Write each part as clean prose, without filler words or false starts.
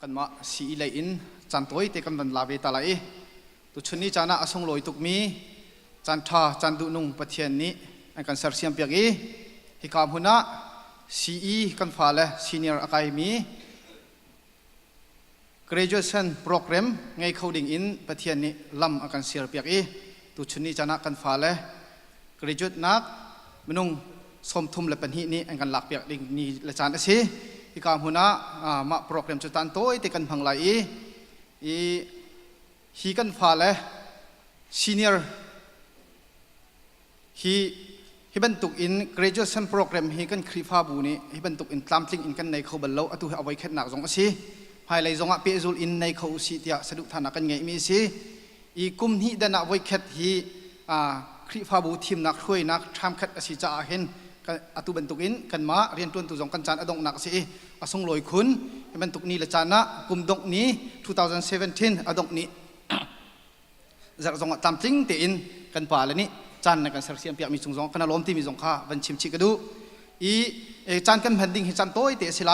กันมาสีเลยอินจันตัวเตกันบันลาเวตาไลตุชนีจานะอสงลอยตุกมีจันทาจันดุนุงปะเทียนนี้อันกันเสร์เซียมเปียกีฮิกามหุนะCE กันฟ้าเลย Senior Academy Graduation Program ไงเขาดิ่งอินปะเทียนนี้ลำอันกันเสียเปียกีตุชนีจานะกันฟ้าเลย Graduate นักมนุงสมทุมและปัญหานี้อันกันหลักเปียกดิ่งนี้ละจานสิฮิกามหุนะมาโปรแกรมจุดตันโต้เตกันพังไหลฮีกันฟ้าเลย Seniorฮีบรรทุกอิน graduation program ฮีกันครีฟ้าบูนี้ฮีบรรทุกอินตามทิ้งอินกันในเขาบรรลุอตุเอาไว้แค่หนักสองสิภายในสองปีจูลอินในเขาสิที่สะดุดฐานะกันไงมีสิอีกุมฮีดันเอาไว้แค่ฮีครีฟ้าบูทีมนักช่วยนักทำแค่สิจ่าเห็นอตุบรรทุกอินกันมาเรียนตัวตุจงกันจานอดงหนักสิอสงลอยคุณฮีบรรทุกนี้ละจานะกุมดงนี้2017อดงนี้จากสองตามทิ้งตีอินกันป่าเลยนี่จันในการเสร์เซียมเปียกมีสงกันอารมณ์ที่มีสงค่าวันชิมชิกดูจันกันแผ่นดินจันโต้เตะสิไล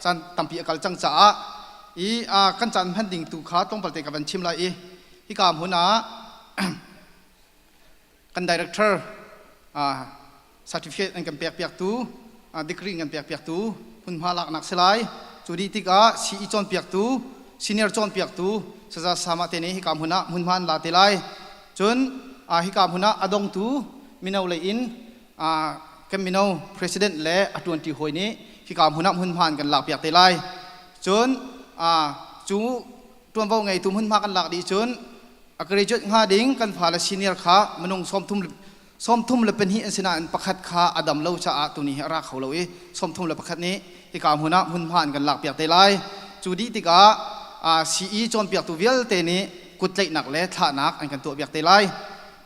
จันตั้มปีอากาศจังจ้ากันจันแผ่นดินตุขาต้องปฏิกับวันชิมไลที่กามหัวหน้ากันดีเรคเตอร์certificate อันกันเปียกตูดีกรีกันเปียกตูพุ่นพาลักนักสิไลจุดที่ก็ซีจอนเปียกตูซีเนียร์จอนเปียกตูสจะสามารถเตนี่ที่กามหัวหน้าพุ่นพานลาเตไลจนฮิกามุนะอดงตูมินาเลอินกันมินา president และอตวนที่หอยนี้ฮิกามุนะหุ่นพานกันหลักเปียกเตไลจนจูตัวว่าไงตุ้มหุ่นพากันหลักดีจนอักเรจุดงาดิ่งกันพาลซีเนียร์ข้ามนุงสมทุมเลยเป็นหินสนานประคัดข้าอดัมเล่าจะอาตุนี้รักเขาเราสมทุมเลยประคัดนี้ฮิกามุนะหุ่นพานกันหลักเปียกเตไลจูดีติกาซีจนเปียกตัวเวลเตนี้กุดเล็กหนักและท่านักอันกันตัวเปียกเตไล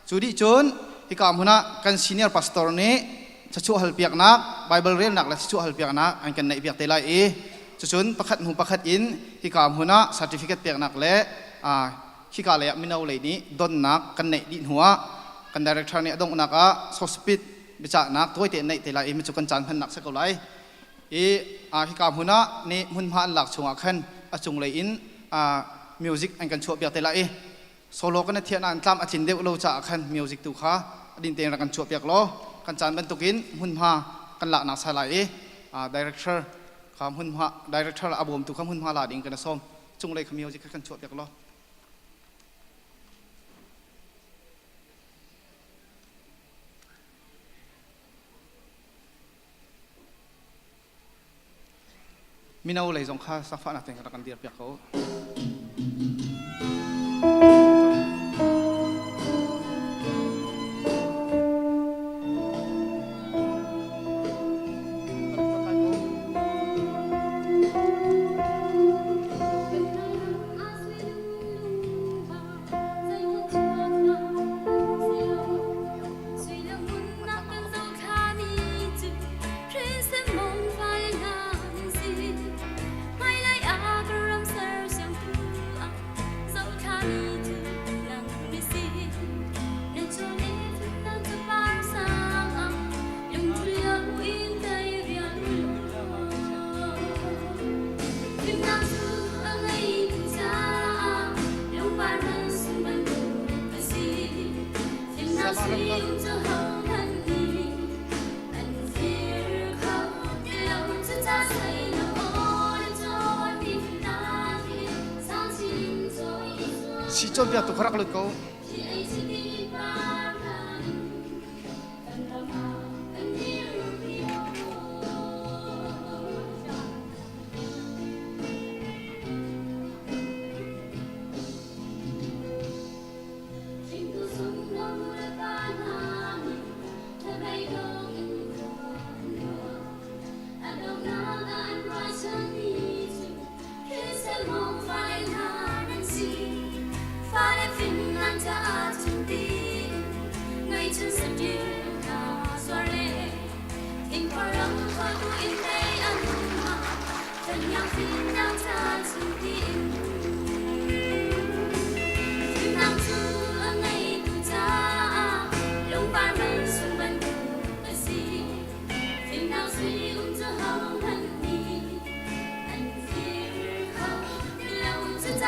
จุดที่จนที่กามหุนะกันซีเนียร์พาสตอร์นี้จะช่วยฮัลเปียกนักไบเบิลเรียนนักและจะช่วยฮัลเปียกนักอันกันในเปียกเตลัยจะจนประคัดหูประคัดอินที่กามหุนะซาร์ติฟิเคตเปียกนักและที่กาเลยมินาเลยนี้ดนนักกันในดินหัวกันดีเรคเตอร์นี้ดงนักโซสปิดบิจานักตัวเตในเตลัยมันจะกันจานพันนักสักเท่าไรที่กามหุนะนี่มุนพันหลักชงอักขันจงเลยอินมิวสิกอันกันช่วยเปียกเตลัยโซโลกันเทียนอันตามอาจินเดวเราจะขันมิวสิกตุขาดินเตียงรักันชัวเปียกล้อกันจานบรรทุกินหุ่นพากันละนักสลายดีเรคเตอร์คำหุ่นพาดีเรคเตอร์อาบุมตุคำหุ่นพาลาดิ่งกันส้มจงเลยคำมิวสิกกันชัวเปียกล้อมินาเลยสงข้าสักฟ้าหนักเตียงรักันเดียร์เปียกเขาsi chon pia tu kharak lut ko Fare fin lancia a ส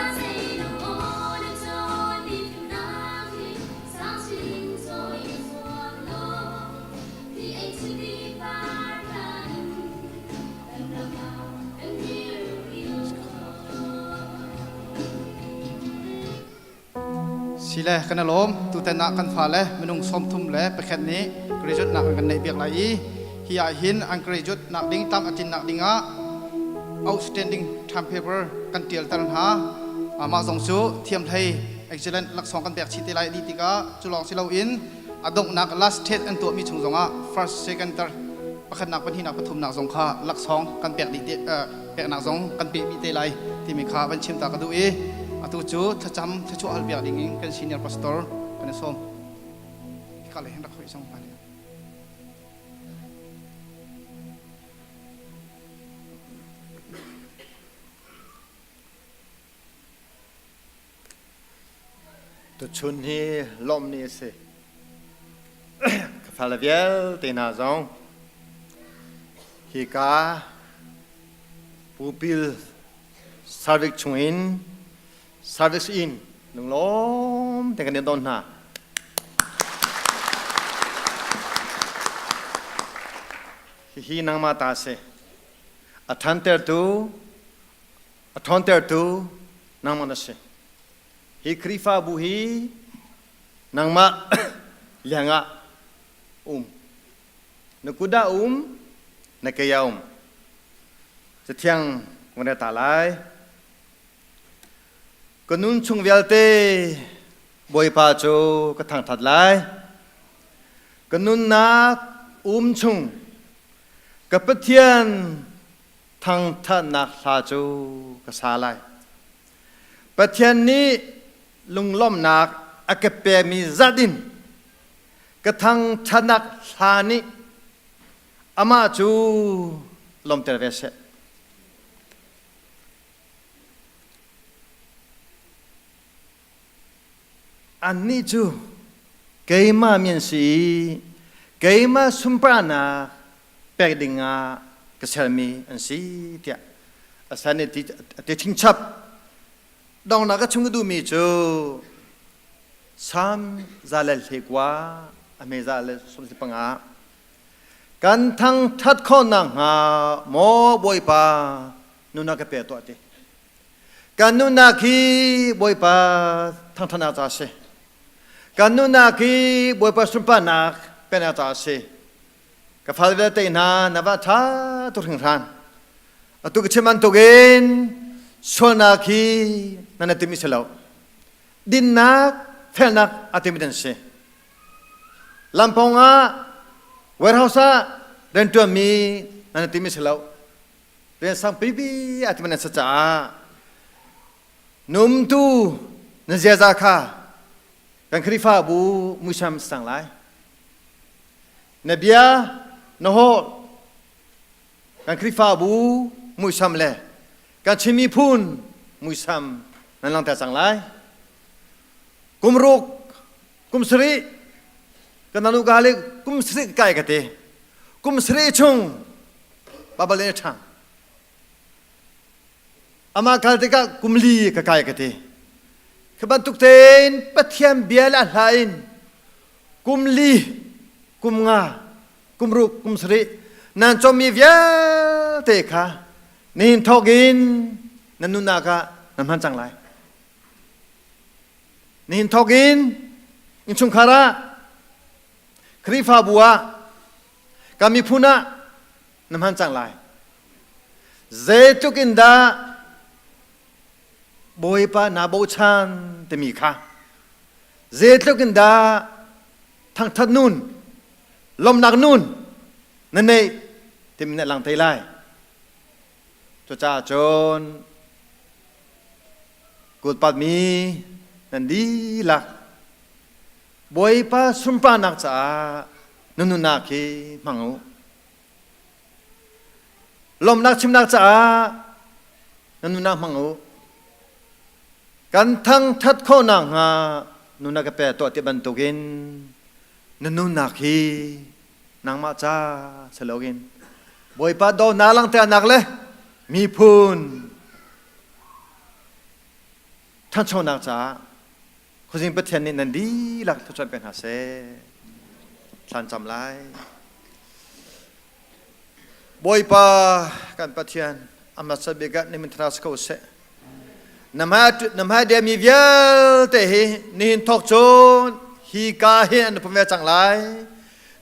ิเลกันลมตูแต่นักกันฟ้าเลยมนุงสมทุมเลยประเคนนี้กระจุดนักกันในเบียกไหลฮิยาหินอังกฤษจุดนักดิ้งตามอาจินนักดิ้งอ่ะ outstanding time paper กันเตียลตันหามาส่งสู้เทียมไทย excellent หลักสองกันเบียกชิติไลดีติกาจุลองสิเราอินอดงนัก last state อันตัวมีชงสงอ่ะ first second third ประคันนักพันธินักปฐุมนักสงข้าหลักสองกันเบียกดีเบียกนักสงกันเบียกมีเตไลที่มีข้าบัญชิมตากระดูอตุจูถ้าจำถ้าช่วยอัลเบียดิ้งกันซีเนียร์พาสตอร์กันส้มก็เลยให้นักคุยส่งไปตัวชุนที่ลมนี่สิฟาลเวียลตีนาซองฮิกาปูปิลซาร์วิกชวินซาร์วิสอินนุ่งล้มแต่กันเดินต้นหน้าฮีนังมาตาเสอัฐันเตอร์ตูอัฐันเตอร์ตูนังมาเสฮีคริฟาบุฮีนังมาเลียงะนึกุดานักเกียจะเที่ยงวันเดตาไลก็นุ่นชงเวลเต้บอยปาโจก็ทางถัดไลก็นุ่นนักชงก็เปเทียนทางทัดนักลาโจก็สาไลเปเทียนนี้ลุงล้มนักอากเปมีจัดินก็ทางทัดนักลานี้อามาจูลมเตอร์เวสอันนี้จูเกยมาเมียนสีเกยมาสุมปรานาเป็กดิงากษมีอันสีเดียอาศัยในที่ชิงชับดองนักชงดูมีจูสามซาเลลเทกว่าอเมซาเลสุนทรปังอากันทั้งทัดข้อนังหาโมบอยปานุนักเปตัวติกันนุนักฮีบอยปาทั้งทนาจาเสกันนุนักฮีบอยปาสุปานักเป็นอาจารย์เสกับฟาเลเตนานาวัชาตุถึงทานตุกเชมันตุเกนชวนักฮีนันติมิเสลาดินนักเฟลนักอติมิเดนเสลำพงอาwarehouse dan tu mi nanti misalau dan sang pipi ati mana saja num tu naziaza kha kan khrifa bu musam sang lai nabia noho kan khrifa bu musam le kan chimi phun musam nan lang ta sang lai kumruk kumsriกันนันกาลิกุมสริกายกันเตกุมสริชงบาบาเลนชังอามาคาลติกากุมลีกกายกันเตขบันตุกเตนปัทยมเบียลอะไรกุมลีกุมงากุมรุกกุมสรินันจอมีเวียเตค่ะนินทอกินนันนุนากะนันพันจังไรนินทอกินอินชุงคาระคริฟาบัวกามิพุนะน้ำมันจังไรเจตุกินดาบอยปานาโบชันเตมีค่ะเจตุกินดาทางทัดนุนลมหนักนุนนั่นเองเตมีในหลังไทยไลจ้าจนกุดปัดมีนั่นดีละบอยปาสุมปานักจ้านุนนักขี้มังอูลมนักชิมนักจ้านุนนักมังอูกันทั้งทัดข้อนังหานุนนักเปตัวที่บรรทุกินนุนนักขี้นางมาจ้าเสลกินบอยปาโดนาลังเตนักเลยมีพูน ท่านชาวนักจ้าคุณสิงประเทศนี้นันดีหลักทุกชนเป็นหาเสท่านจำไรบอยปาการประเทศอามาสเบกัดในมิตรสกุลเสนำให้เดียมีเวียเตหินิหินทอกโจนฮีกาเฮียนผมเวจังไร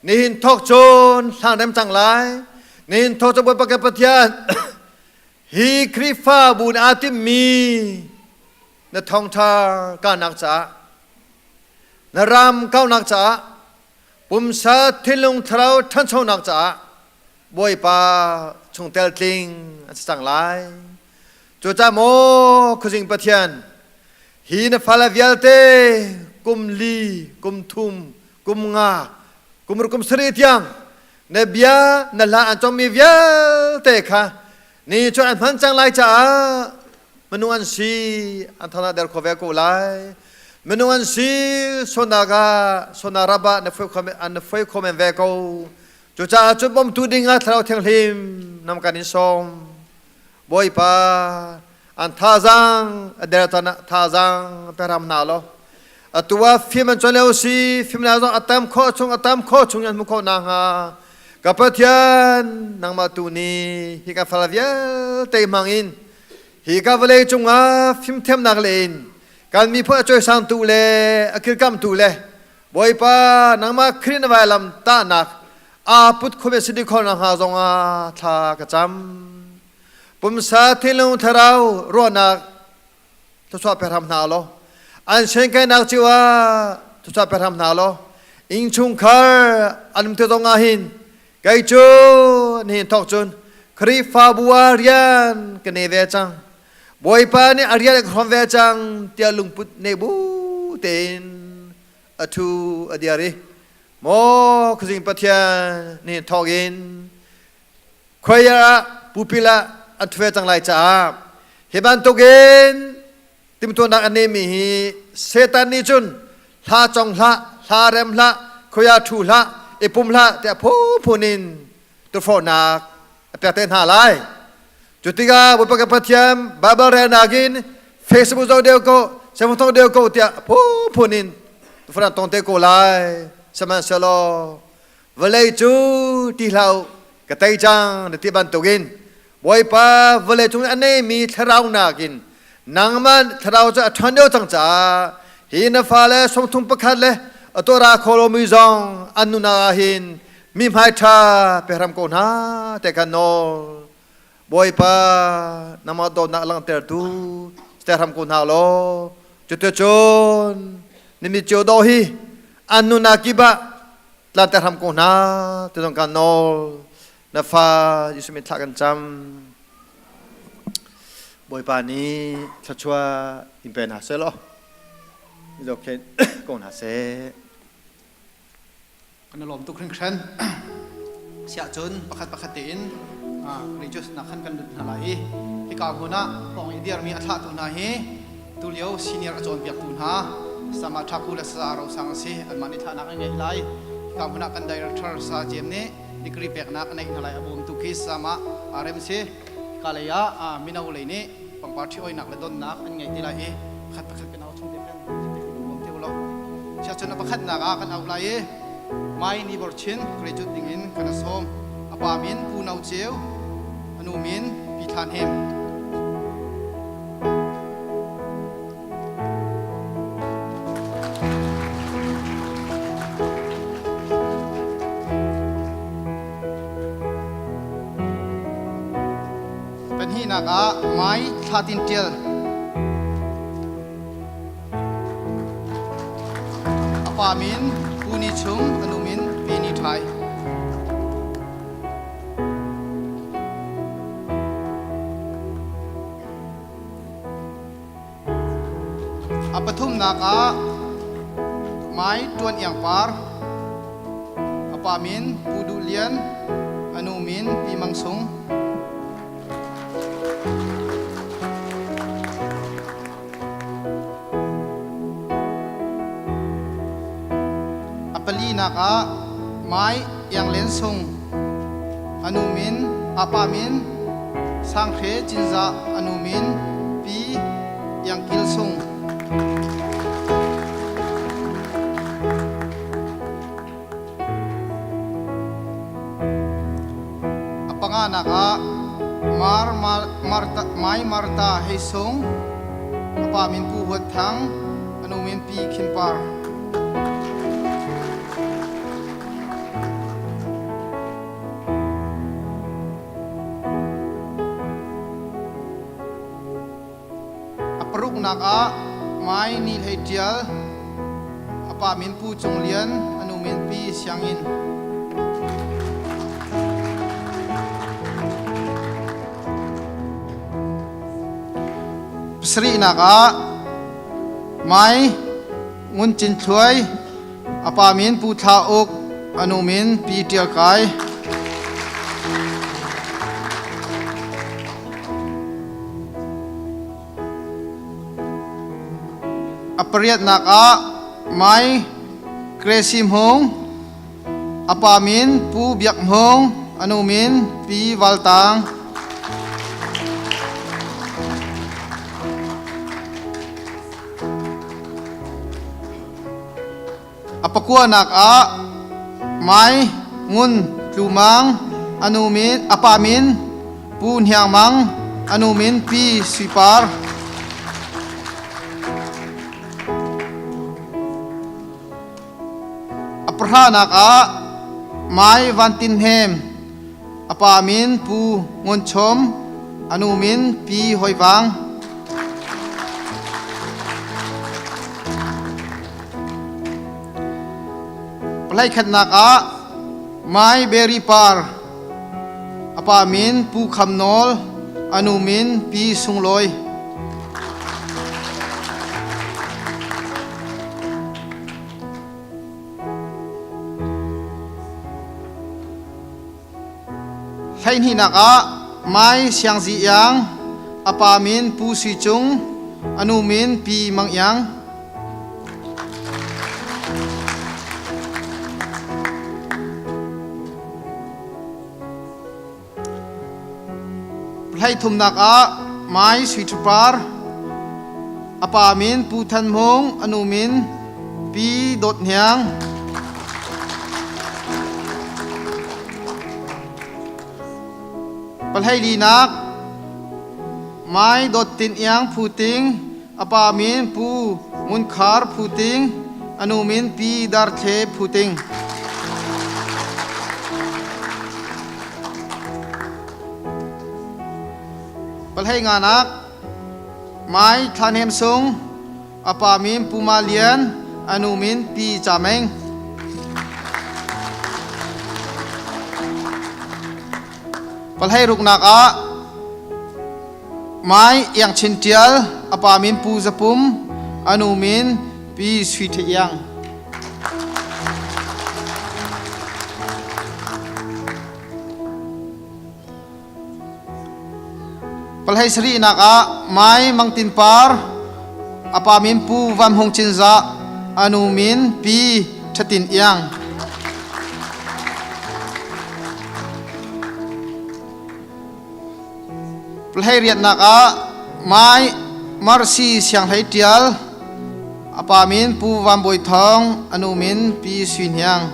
นิหินทอกโจนทางเดิมจังไรนิหินทอกโจนบอยปาการประเทศฮีคริฟ้าบุญอาติมีนทองทาการนักษานรำเก้านักษาปุ่มสาธิลงเท้าท่านชาวนักษาบอยปาชงเตลติงสังไลจูจ่าโมคุสิงปะเทียนฮีนฟาลาเวลเตกุมลีกุมทุมกุมงากุมรุกุมสรีทยังเนบียนลาอันจอมมีเวลเตค่ะนี่จวนอันพันจังไลจ้ามนุอันซีอันทนาเดลโคเวโกไลมนุอันซีโซนากาโซนาราบะนฟอยคอมอันฟอยคอมเมนเวโกจูจ่าจุดบอมตูดิงาทราวเทียงลิมนำการนิสมบอยปาอันท่าจังเดรตันท่าจังเปรามนาโลตัวฟิมันจนเลวซีฟิมันอาจอัตมโคชงยันมุขนางฮากับเทียนนางมาตูนีฮิกาฟลาเวียเตมังอินฮิกาเวเลจงอาฟิมเทมนักเลนการมีพระช่วยสังตูเลอคิรกัมตูเลบอยปานางมาครินไวลัมตานักอาพุทธคุเมสิดิคอนางฮาจงอาทากจำปุ่มสาธิลงทาราวรัวนักทุกชอบไปทำนาโลอันเช่นกันนักจิวาทุกชอบไปทำนาโลอิงชุงคาร์อันมุตตงอาหินไกจูนี่ทอกจุนครีฟาบัวเรียนกันเนเวจังบอยปานี่อาริยะครอมเวจังเตียลุงพุทเนบูเตนอทูอเดียรีโมคุสิงปะเทียนี่ทอกินคอยาปูปิละอัตเวจังไลจ้าเฮบันตุเกนติมตัวนักอันนี้มีเซตันนิจุนลาจงละลาเรมละคอยาทูละเอปุมละแต่ผู้นินตัวฟอนักเปียเตนหาไลจุดที่ก้าบุปผาเทียมบาบาเรนากินเฟซบุ๊กเดียวก็เซมทองเดียวก็เตียผู้นินตัวฟอนักตองเตโกไลสมันเซโลเวลจูที่เรากระไตจังในที่บันตุกินบอยปาเวลจุงอันนี้มีทราวนากินนางมันทราวจะทันเดียวจังจ้าหินฟ้าเลสมทุมประคัดเลตัวราโคโลมิซองอันนุนาหินมีไม้ทาเปรามโกนาแต่กันโนบอยปานามาโดนักลังเตอร์ตูสเตรามโกนาโลจุดโจนนิมิโจโดฮีอันนุนากิบะลังเตอร์ามโกนาแต่ต้องกันโนนาฟายิสมิทักันจำบอยปานี้ชัชวาอินเป็นหาเซโลนี่เราเคนกงหาเซกันลมตุกครึ่งชั้นเสียจนประคัดตีนริจุสนักขันกันดุนอะไรที่กางหัวหน้าองอินเดียมีอัฐตุนาเฮตุเลียวซีเนียร์จอนเปียกตุนหาสมาทักกุลสารสังสีอันมันนิธานักไงไลกางหัวหน้ากันดีเรคเตอร์ซาเจมเน่ดิกรีเปียกนักในอะไรอบุมตุกิสมาอาร์เอ็มซีกาเลยามินาอุเลยนี่ปังปาร์ตี้อ้อยนักและดนนักอันไงที่ไรขัดประคัดเป็นเอาช่องเดียวกันผมเที่ยวเราเสียจนประคัดนักกันเอาไรไม่นิบอร์ชินกรีจุดดิ่งอินกันสมอปามินปูนเอาเจียวอนุมินพิธานเฮมเป็นที่นักไม้ทาตินเตียลอปามินปูนิชุมอนุมินปีนิไทยปทุมนักไม้ตวนอย่างปาร์อปามินปูดูเลียนอนุมินปีมังสงปลีนักไม้ยังเลนซุงอนุมินอปามินสังเขจินซาอนุมินปียังกิลซุง par mai Marta hei song apa min pu huat thang anu min pi khin par apruk nak a mai nil hei tial apa min pu chung lian anu min pi siangin Sri naka mai ngun chin thuai apa min pu tha ok anu min pi tia kai apariat naka mai kresim hong apa min pu biak hong anu min pi waltang apakua nak a mai ngun tlumang anu min apa min pu hyang mang anu min pi sipar aprha nak a mai vantin hem apa min pu ngun chom anu min pi hoiwang Palai khat nak a mai beri par apa min pu khamnol anu min pi sungloi Hain hi nak a mai siang zi yang apa min pu si chung anu min pi mang yang Hai thum nak a mai sui thupar apa min pu than mong anu min pi dot nyang palhai li nak mai dot tin yang phu ting apa min pu mun khar phu ting anu min pi dar the phu ting Palhai nganak mai than hem sung apa min pu ma lian anu min pi chameng Palhai ruk nak a mai yang chintial apa min pu zapum anu min pi sweet yang Palhai sri nak a mai mang tin par apa min pu vam hong chinza anu min pi thatin yang Palhai riat nak a mai marsi siang hai tial apa min pu vam boi thong anu min pi swin yang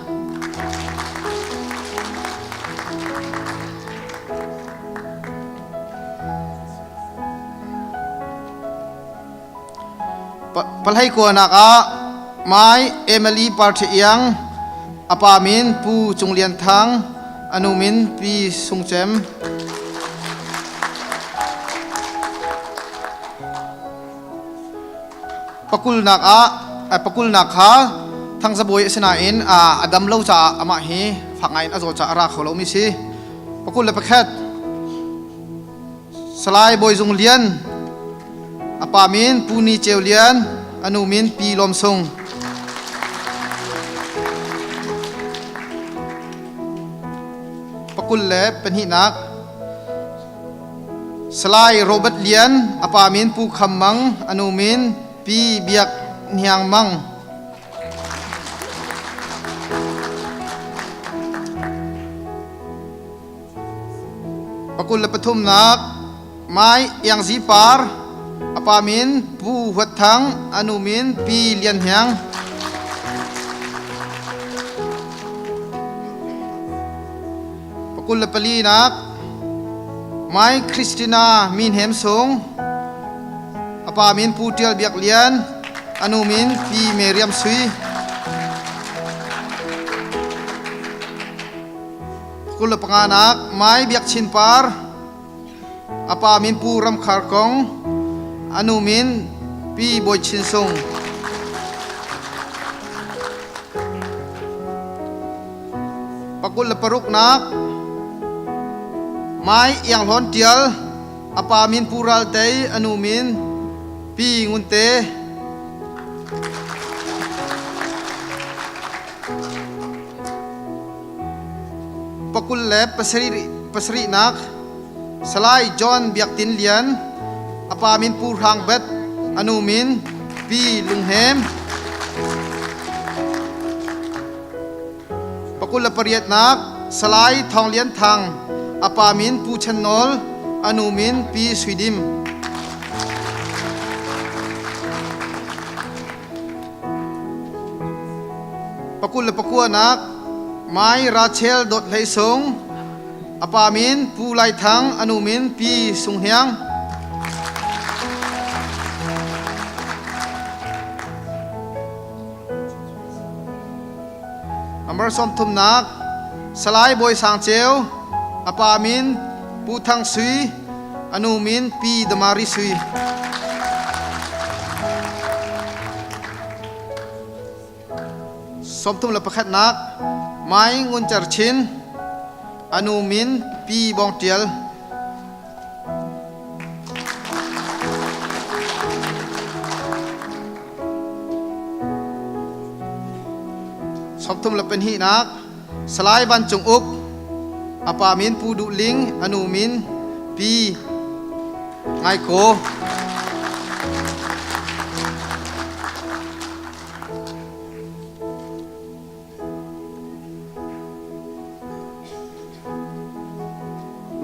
Palhai ko nak a mai Emily parthi yang apa min pu chunglian thang anu min pi sungchem pakul nak a pakul nak ha thang saboi sina in adam lo cha ama hi phangai azo cha ra kholo mi si pakul le pakhat salai boi jung lian apa min pu ni cheu lian anu min pi lom sung pakul le pen hi nak salai robert lian apa min pu khammang anu min pi biak nyang mang pakul le pathum nak mai yang zipar apa min pu huat thang anu min pi lian hyang pakul le pali nak mai Christina min hem sung apa min putial biak lian anu min pi Meriam sui kula panganak mai biak chin par apa min pu ram khar kong anu min pi boy chin sung pakul paruk nak mai yang lon tial apa min pural tei anu min pi ngun te pakul le pasri nak salai John biak tin lian apa min pur hang bet anu min pi lunghem pakul le pariat nak salai thong lian thang apa min pu channol anu min pi suidim pakul le pakua nak mai Rachel dot lei song apa min pu lai thang anu min pi sung hyang amar som thum nak salai boy sang cheu apa min pu thang sui anu min pi damari sui som thum la pakhat nak mai ngun char chin anu min pi bong tial som thum la pen hi nak salai ban chung uk apa min pu du ling anu min pi ngai ko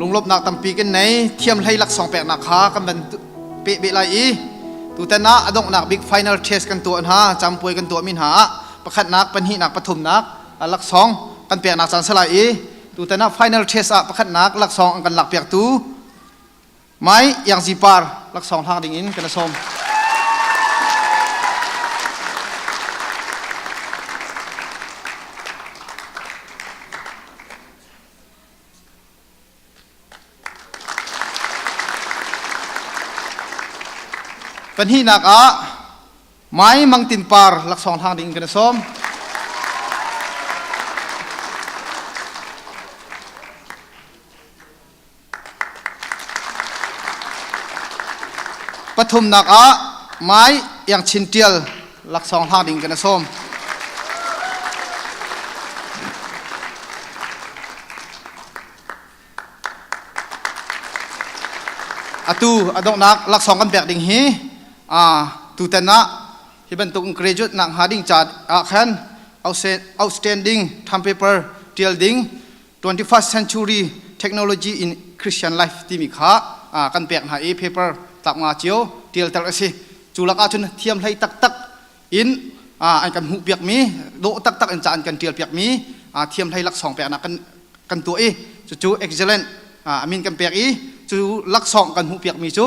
ลงลบนักตั้มปีกันไหนเทียมให้หลัก2 8นักขากันเป็นเปะเบลายตูแต่นักอดงนักบิ๊กไฟแนลเทสกันตัวหาจำป่วยกันตัวมินหาประคัดนักเป็นหินักปฐมนักหลัก2กันเปียกนักสันสลายตูแต่นักไฟแนลเทสประคัดนักหลัก2กันหลักเปียกตูไม้อย่างจีปาร์หลัก2ทางดิ่งอินกันละสมเป็นที่นักไม้มังตินปาร์หลัก2ทางดิ่งกันส้มปฐมนักไม้อย่างชินเตียลหลัก2ทางดิ่งกันส้มตูอดงนักหลัก2กันแบกดิ่งฮีตูแต่นะที่บรรทุกเกรจุดนักหาดิ่งจัดคัน outstanding time paper เดียลดิ่ง 21st century technology in Christian life ที่มีค่ากันแบกหาpaper ตับงาเจียวเดียลตักสิจุลักอาจุนเทียมให้ตักอินอันกันหูเปียกมีโดตักอันจานกันเดียลเปียกมีเทียมให้หลัก2แปกนักกันตัวจู่ excellent มินกันแปกจูลัก2กันหูเปียกมีจู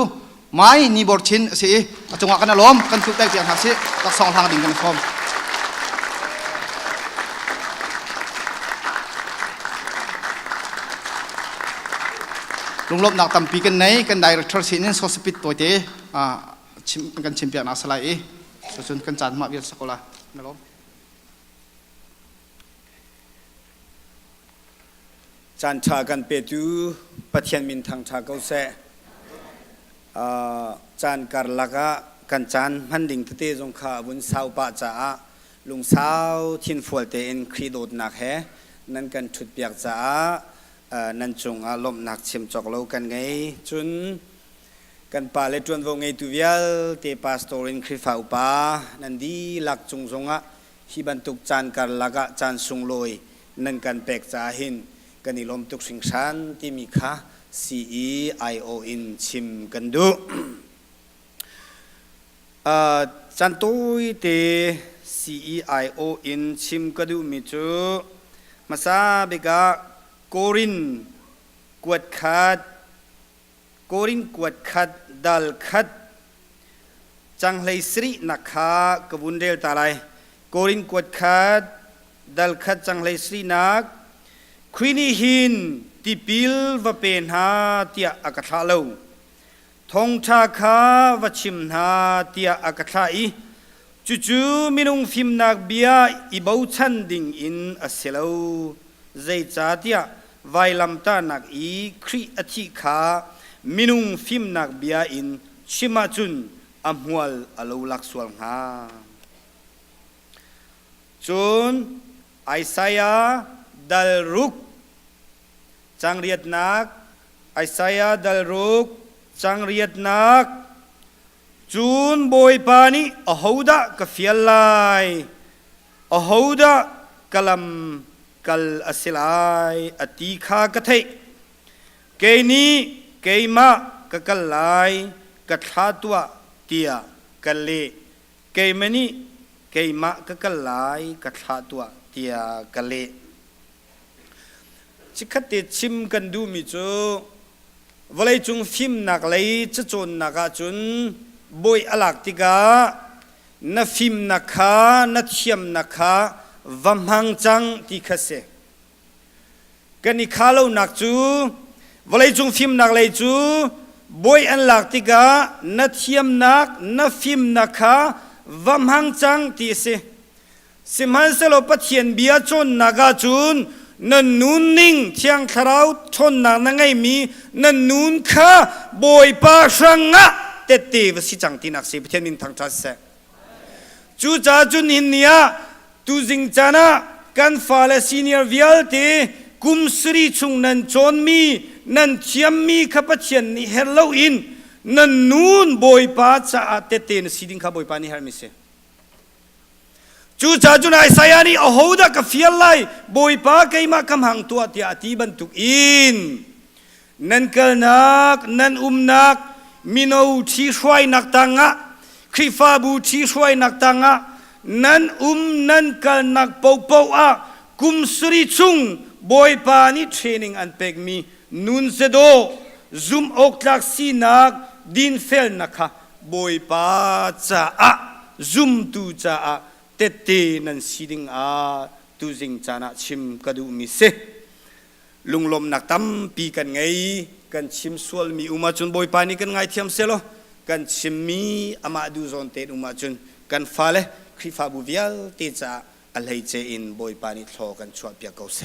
ไม้นี่บอร์ชินสิจังหวะกันอารมณ์กันทุกได้เปียกหักสิลัก2ทางดิ่งกันพร้อมลงลบหนักตั้มปีกันไหนกันไดเรคเตอร์สินี่โซสปิดตัวเตชิมกันชิมเปียกนักสไลด์ส่วนกันจานมาเวียนสกุลานะล้มจานชากันเปตูปะเทียนมินทางชาเกาเสจานการลักะกันจานมันดิ่งทุเตจงขาบุญสาวปะจ่าลุงสาวทินฟัวเตอินครีโดดนักแฮนั่นกันชุดเปียกจ่านั่นจงอารมณ์นักชิมจอกเรากันไงจุนกันป่าเลจวนวงไงตุเวียลเตปาสโตรินครีฟ้าอุปานั่นดีหลักจงจงฮิบันตุกจานการลักะจานสุงลอยนั่นกันเปกจ่าหินกันนิลมตุกสิงชันที่มีค่า CEIO in ชิมกันดูจันตุยเต CEIO in ชิมกันดูมิจูมาซาเบกาโกรินกวดขาด โกรินกวดขัดดัลขัดจังเลยสรีนักขากบุนเดลตาไลโกรินกวดขัดดัลขัดจังเลยสรีนักควินีหินติปิลวะเป็นหาเตียอากาศเลวทงชาคาวชิมหาเตียอากาศอีจู่ๆมินุงฟิมนักเบียอีบ่าวชันดิ่งอินอเสลวใจจ่าเตียไวลำตานักอีครีอธิขามินุงฟิมนักเบียอินชิมาจุนอัมฮัวลอลูลักสวลหาจุนไอซายาดัลรุกจังเรียดนักไอซายาดัลรุกจังเรียดนักจูนบอยปานีอหูดะกฟิลไลอหูดะกลัมกัลอสิไลอติขากะเทเกนีเกมากะกัลไลกะทาตัวเตียกะเลเกมนีเกมากะกัลไลกะทาตัวเตียกะเลชิคติชิมกันดูมิจูวลัยจุงฟิมนักเลยจะจนนักจุนบอยอลักติกาณฟิมนักขาณเทียมนักขาวัมหังจังติคเสกันนิขาโลนักจูวลัยจุงฟิมนักเลยจูบอยอันลักติกาณเทียมนักณฟิมนักขาวัมหังจังติเสสิมันเสลปะเทียนเบียจนนักจูนนันนูนนิ่งเที่ยงคราวชนนักนั่งไงมีนันนูนข้าบอยปาชังงะเตตีวสิจังตีนักสิบเทียนมินทางจัสเซจูจ่าจุนหินเนียตูจิงจานะกันฟาเลซีเนียร์วิลเตกุมสรีชุงนันจนมีนันเทียมมีข้าพเจ้านี่เฮลโลอินนันนูนบอยปาจ่าเตตีนสิดิงข้าบอยปานี่ฮาร์มิเซจูจ่าจุนไอสายานีโอโหดะกับฟิลไลบอยปาเกยมากำหังตัวที่อธิบันทุกอินนันเกลนักนันนักมิโนที่ช่วยนักตังะคริฟาบูที่ช่วยนักตังะนันนันเกลนักเป่าเป่าอะกุมสริจุงบอยปานี่เทรนนิ่งอันเป็กมีนุนเซโดซุมอกลักซีนักดินเฟลนักะบอยปาจ่าอะซุมตูจ่าอะเตเตนันสิดิงอาตูจิงจานะชิมกระดูมิเซลุงลมนักตั้มปีกันไงกันชิมสวลมีอุมาจุนบอยปานี่กันไงเทียมเซโลกันชิมมีอามาดูซอนเตอุมาจุนกันฟาเลคริฟาบูวิลเตจ่าอะไรเจอินบอยปานี่ทอกันชวดเปียกเอาเซ